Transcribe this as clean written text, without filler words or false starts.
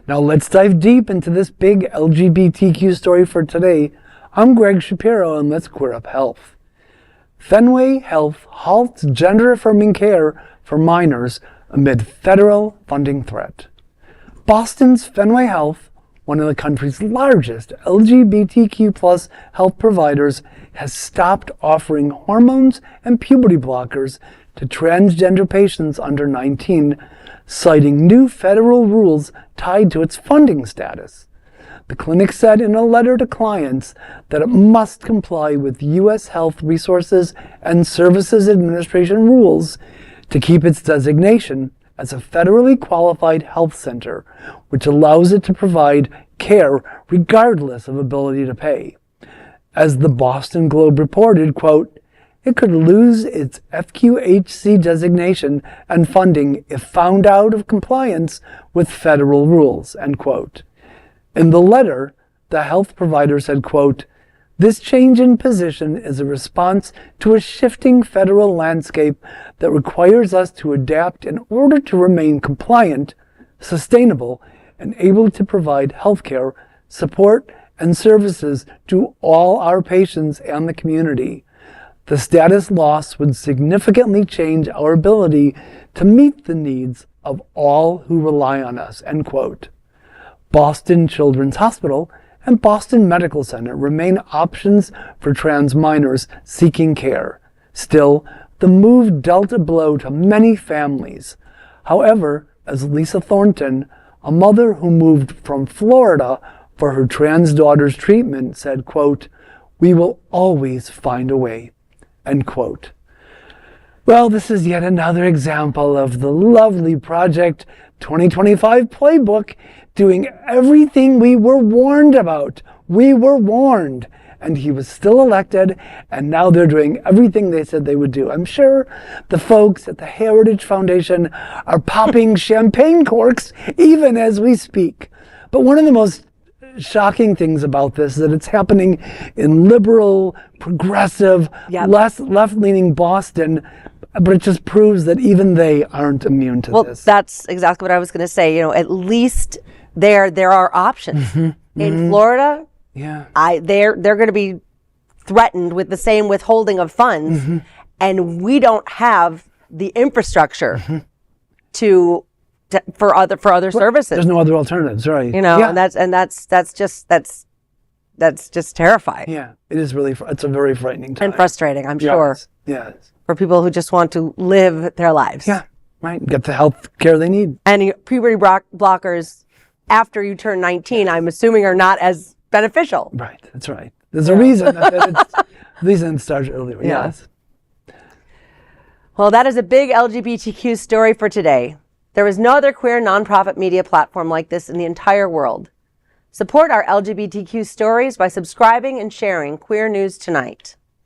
Now let's dive deep into this big LGBTQ story for today. I'm Greg Shapiro, and let's queer up health. Fenway Health halts gender-affirming care for minors amid federal funding threat. Boston's Fenway Health, one of the country's largest LGBTQ+ health providers, has stopped offering hormones and puberty blockers to transgender patients under 19, citing new federal rules tied to its funding status. The clinic said in a letter to clients that it must comply with U.S. Health Resources and Services Administration rules to keep its designation as a federally qualified health center, which allows it to provide care regardless of ability to pay. As the Boston Globe reported, quote, it could lose its FQHC designation and funding if found out of compliance with federal rules, end quote. In the letter, the health provider said, quote, this change in position is a response to a shifting federal landscape that requires us to adapt in order to remain compliant, sustainable, and able to provide healthcare, support, and services to all our patients and the community. The status loss would significantly change our ability to meet the needs of all who rely on us, end quote. Boston Children's Hospital and Boston Medical Center remain options for trans minors seeking care. Still, the move dealt a blow to many families. However, as Lisa Thornton, a mother who moved from Florida for her trans daughter's treatment, said, quote, we will always find a way, end quote. Well, this is yet another example of the lovely Project 2025 playbook doing everything we were warned about. We were warned. And he was still elected, and now they're doing everything they said they would do. I'm sure the folks at the Heritage Foundation are popping champagne corks even as we speak. But one of the most shocking things about this is that it's happening in liberal, progressive, less left-leaning Boston, but it just proves that even they aren't immune to this. Well, that's exactly what I was going to say. You know, at least there are options. Mm-hmm. In Florida, they're going to be threatened with the same withholding of funds, and we don't have the infrastructure for other services. There's no other alternatives, right? You know, and that's just terrifying. Yeah, it is really. It's a very frightening time and frustrating. I'm sure. Yes. For people who just want to live their lives. Yeah, right. Get the health care they need. And puberty blockers after you turn 19, I'm assuming, are not as beneficial. Right. That's right. There's a reason that it starts earlier. Yeah. Yes. Well, that is a big LGBTQ story for today. There is no other queer nonprofit media platform like this in the entire world. Support our LGBTQ stories by subscribing and sharing Queer News Tonight.